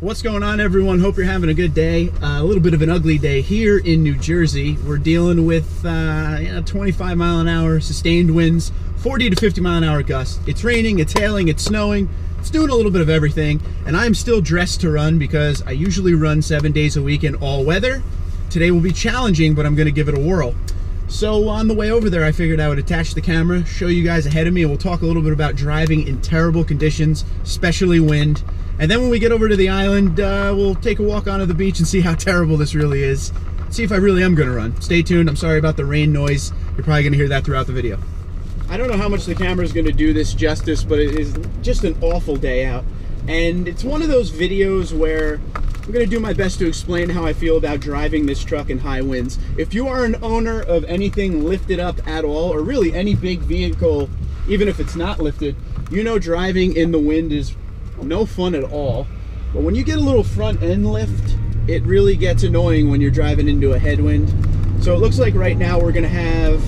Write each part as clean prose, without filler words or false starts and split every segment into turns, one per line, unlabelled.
What's going on, everyone? Hope you're having a good day. A little bit of an ugly day here in New Jersey. We're dealing with 25 mile an hour sustained winds, 40 to 50 mile an hour gusts. It's raining, it's hailing, it's snowing. It's doing a little bit of everything, and I'm still dressed to run because I usually run 7 days a week in all weather. Today will be challenging, but I'm going to give it a whirl. So on the way over there, I figured I would attach the camera, show you guys ahead of me, and we'll talk a little bit about driving in terrible conditions, especially wind. And then when we get over to the island, we'll take a walk onto the beach and see how terrible this really is. See if I really am gonna run. Stay tuned. I'm sorry about the rain noise. You're probably gonna hear that throughout the video. I don't know how much the camera is gonna do this justice, but it is just an awful day out. And it's one of those videos where I'm gonna do my best to explain how I feel about driving this truck in high winds. If you are an owner of anything lifted up at all, or really any big vehicle, even if it's not lifted, you know driving in the wind is no fun at all. But when you get a little front end lift, it really gets annoying when you're driving into a headwind. So it looks like right now we're gonna have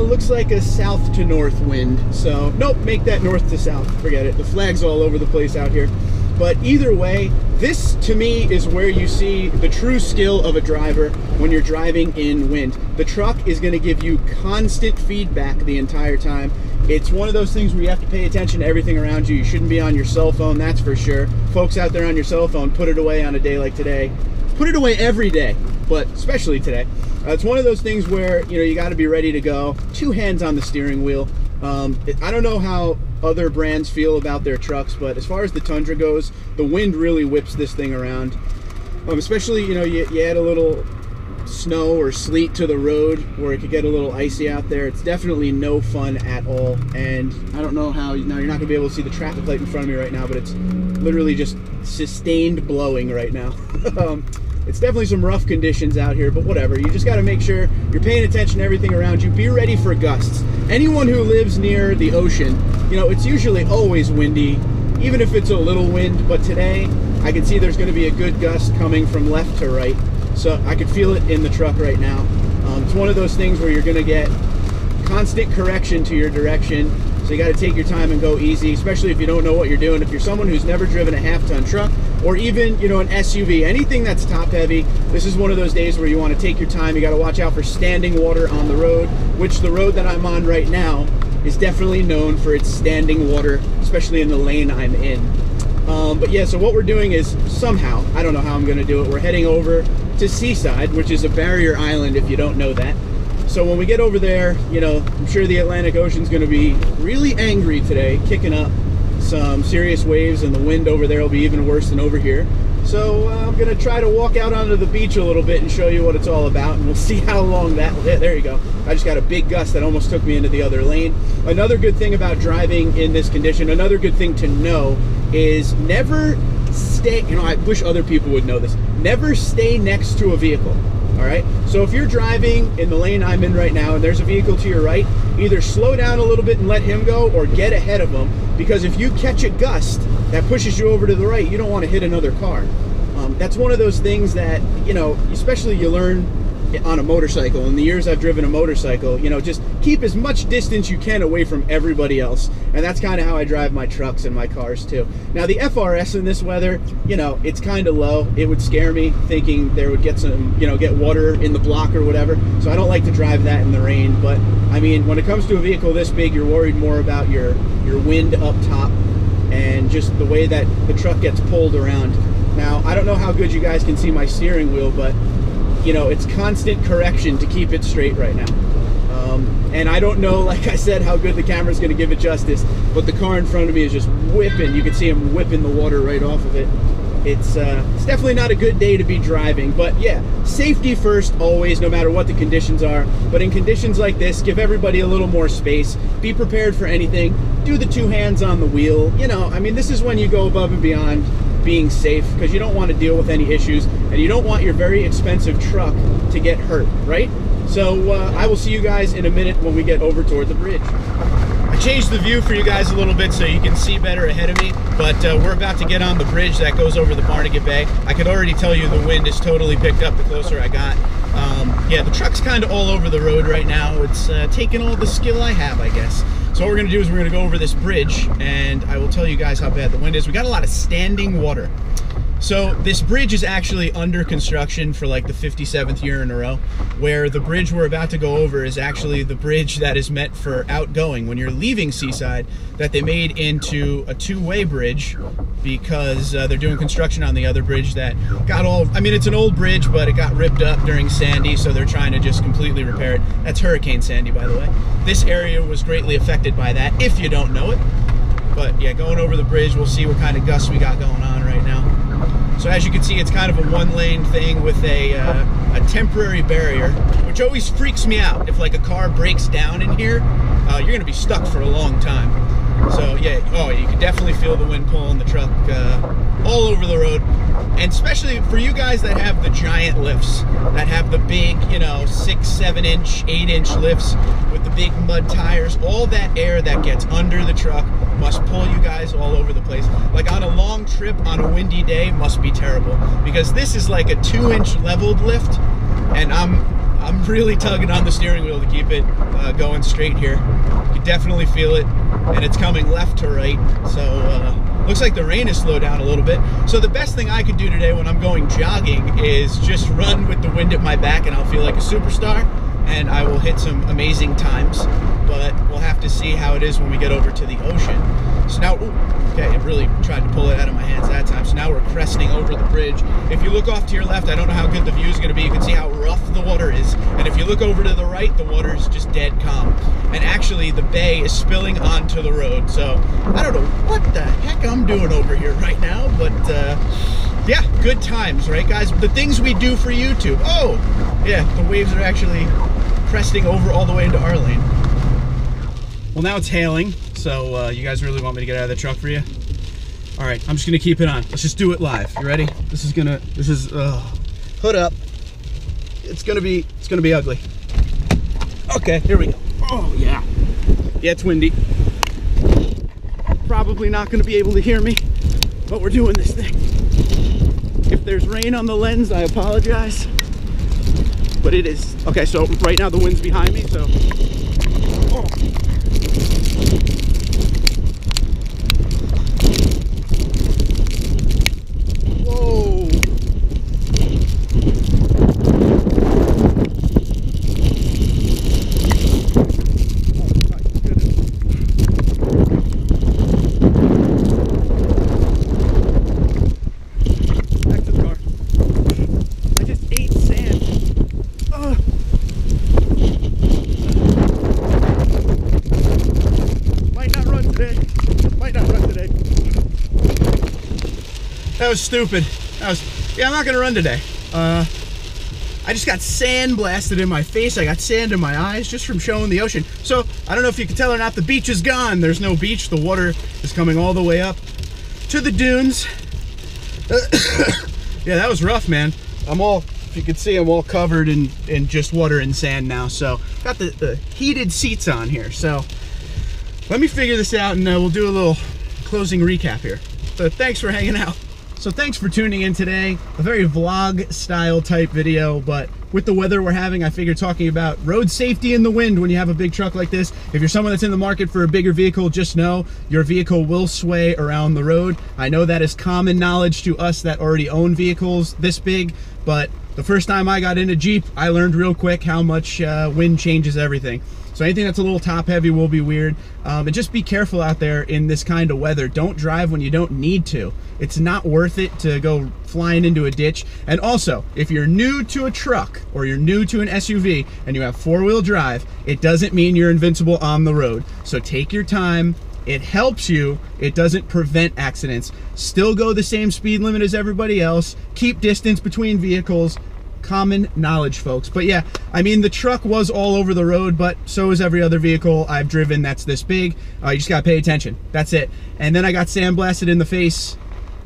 looks like a south to north wind. So nope, make that north to south, forget it. The flag's all over the place out here. But either way, this to me is where you see the true skill of a driver when you're driving in wind. The truck is going to give you constant feedback the entire time. It's one of those things where you have to pay attention to everything around you. You shouldn't be on your cell phone, that's for sure. Folks out there on your cell phone, put it away on a day like today. Put it away every day, but especially today. It's one of those things where you got to be ready to go. 2 hands on the steering wheel. I don't know how other brands feel about their trucks, but as far as the Tundra goes, the wind really whips this thing around. Especially, you add a little snow or sleet to the road where it could get a little icy out there. It's definitely no fun at all. And I don't know how, now you're not gonna be able to see the traffic light in front of me right now, but it's literally just sustained blowing right now. It's definitely some rough conditions out here, but whatever. You just got to make sure you're paying attention to everything around you. Be ready for gusts. Anyone who lives near the ocean, it's usually always windy, even if it's a little wind. But today, I can see there's going to be a good gust coming from left to right. So I could feel it in the truck right now. It's one of those things where you're going to get constant correction to your direction. So you got to take your time and go easy, especially if you don't know what you're doing. If you're someone who's never driven a half-ton truck, or even, an SUV, anything that's top-heavy, this is one of those days where you want to take your time. You got to watch out for standing water on the road, which the road that I'm on right now is definitely known for its standing water, especially in the lane I'm in. But yeah, so what we're doing is somehow, I don't know how I'm going to do it, we're heading over to Seaside, which is a barrier island if you don't know that. So when we get over there, I'm sure the Atlantic Ocean's going to be really angry today, kicking up some serious waves, and the wind over there will be even worse than over here. So I'm going to try to walk out onto the beach a little bit and show you what it's all about, and we'll see how long that, there you go. I just got a big gust that almost took me into the other lane. Another good thing about driving in this condition, another good thing to know is never stay, I wish other people would know this, never stay next to a vehicle. All right, so if you're driving in the lane I'm in right now and there's a vehicle to your right, either slow down a little bit and let him go or get ahead of him, because if you catch a gust that pushes you over to the right, you don't want to hit another car. That's one of those things that, especially you learn on a motorcycle. In the years I've driven a motorcycle, just keep as much distance you can away from everybody else. And that's kind of how I drive my trucks and my cars too. Now the FRS in this weather, it's kind of low. It would scare me thinking there would get some, get water in the block or whatever. So I don't like to drive that in the rain. But I mean, when it comes to a vehicle this big, you're worried more about your wind up top and just the way that the truck gets pulled around. Now, I don't know how good you guys can see my steering wheel, but it's constant correction to keep it straight right now. And I don't know, like I said, how good the camera's going to give it justice, but the car in front of me is just whipping. You can see him whipping the water right off of it. It's definitely not a good day to be driving, but yeah, safety first always, no matter what the conditions are. But in conditions like this, give everybody a little more space. Be prepared for anything. Do the 2 hands on the wheel. I mean, this is when you go above and beyond being safe, because you don't want to deal with any issues, and you don't want your very expensive truck to get hurt, right? So I will see you guys in a minute when we get over toward the bridge. I changed the view for you guys a little bit so you can see better ahead of me, but we're about to get on the bridge that goes over the Barnegat Bay. I could already tell you the wind is totally picked up the closer I got. Yeah, the truck's kind of all over the road right now. It's taking all the skill I have, I guess. So what we're gonna do is we're gonna go over this bridge, and I will tell you guys how bad the wind is. We got a lot of standing water. So this bridge is actually under construction for like the 57th year in a row, where the bridge we're about to go over is actually the bridge that is meant for outgoing when you're leaving Seaside, that they made into a two-way bridge because they're doing construction on the other bridge that got all, I mean, it's an old bridge, but it got ripped up during Sandy, so they're trying to just completely repair it. That's Hurricane Sandy, by the way. This area was greatly affected by that, if you don't know it. But yeah, going over the bridge, we'll see what kind of gusts we got going on right now. So as you can see, it's kind of a one-lane thing with a temporary barrier, which always freaks me out. If like a car breaks down in here, you're gonna be stuck for a long time. So yeah, oh, you can definitely feel the wind pulling the truck all over the road. And especially for you guys that have the giant lifts, that have the big, you know, 6, 7 inch, 8 inch lifts with the big mud tires, all that air that gets under the truck must pull you guys all over the place. Like on a long trip on a windy day must be terrible, because this is like a 2-inch leveled lift, and I'm really tugging on the steering wheel to keep it going straight here. You can definitely feel it, and it's coming left to right. So looks like the rain has slowed down a little bit. So the best thing I could do today when I'm going jogging is just run with the wind at my back, and I'll feel like a superstar, and I will hit some amazing times. But we'll have to see how it is when we get over to the ocean. So now, ooh, okay, I really tried to pull it out of my hands that time. So now we're cresting over the bridge. If you look off to your left, I don't know how good the view is going to be. You can see how rough the water is. And if you look over to the right, the water is just dead calm. And actually, the bay is spilling onto the road. So I don't know what the heck I'm doing over here right now, but yeah, good times, right, guys? The things we do for YouTube. Oh, yeah, the waves are actually cresting over all the way into our lane. Well, now it's hailing, so you guys really want me to get out of the truck for you? All right, I'm just gonna keep it on. Let's just do it live. You ready? This is hood up. It's gonna be ugly. Okay, here we go. Oh yeah. Yeah, it's windy. Probably not gonna be able to hear me, but we're doing this thing. If there's rain on the lens, I apologize, but it is. Okay, so right now the wind's behind me, so. Oh. Whoa. Back to the car. I just ate sand. Ugh. Might not run today. That was stupid. Yeah, I'm not gonna run today. I just got sand blasted in my face. I got sand in my eyes just from showing the ocean. So I don't know if you can tell or not, the beach is gone. There's no beach. The water is coming all the way up to the dunes. Yeah, that was rough, man. If you can see, I'm all covered in just water and sand now. So got the heated seats on here. So let me figure this out, and we'll do a little closing recap here. So thanks for hanging out. So thanks for tuning in today. A very vlog style type video, but with the weather we're having, I figured talking about road safety in the wind when you have a big truck like this. If you're someone that's in the market for a bigger vehicle, just know your vehicle will sway around the road. I know that is common knowledge to us that already own vehicles this big, but the first time I got in a Jeep, I learned real quick how much wind changes everything. So anything that's a little top heavy will be weird. And just be careful out there in this kind of weather. Don't drive when you don't need to. It's not worth it to go flying into a ditch. And also, if you're new to a truck or you're new to an SUV and you have four-wheel drive, it doesn't mean you're invincible on the road. So take your time. It helps you. It doesn't prevent accidents. Still go the same speed limit as everybody else. Keep distance between vehicles. Common knowledge, folks. But yeah, I mean, the truck was all over the road, but so is every other vehicle I've driven that's this big. You just gotta pay attention. That's it. And then I got sandblasted in the face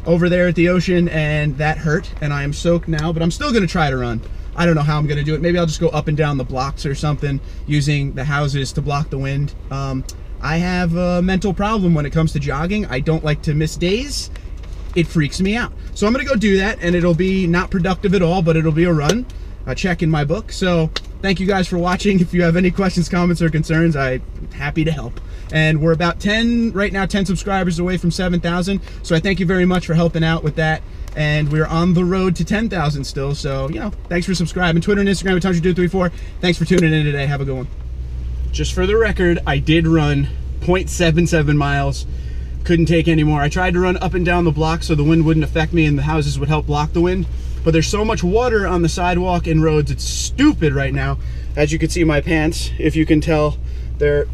over there at the ocean, and that hurt, and I am soaked now, but I'm still gonna try to run. I don't know how I'm gonna do it. Maybe I'll just go up and down the blocks or something, using the houses to block the wind. I have a mental problem when it comes to jogging. I don't like to miss days. It freaks me out. So I'm gonna go do that, and it'll be not productive at all, but it'll be a run. a check in my book. So thank you guys for watching. If you have any questions, comments, or concerns, I'm happy to help. And we're about 10 right now, 10 subscribers away from 7,000. So I thank you very much for helping out with that. And we're on the road to 10,000 still. So, you know, thanks for subscribing. Twitter and Instagram at Tundra234. Thanks for tuning in today. Have a good one. Just for the record, I did run 0.77 miles. Couldn't take any more. I tried to run up and down the block so the wind wouldn't affect me and the houses would help block the wind. But there's so much water on the sidewalk and roads, it's stupid right now. As you can see, my pants, if you can tell, they're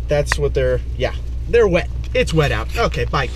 wet. It's wet out. Okay, bye.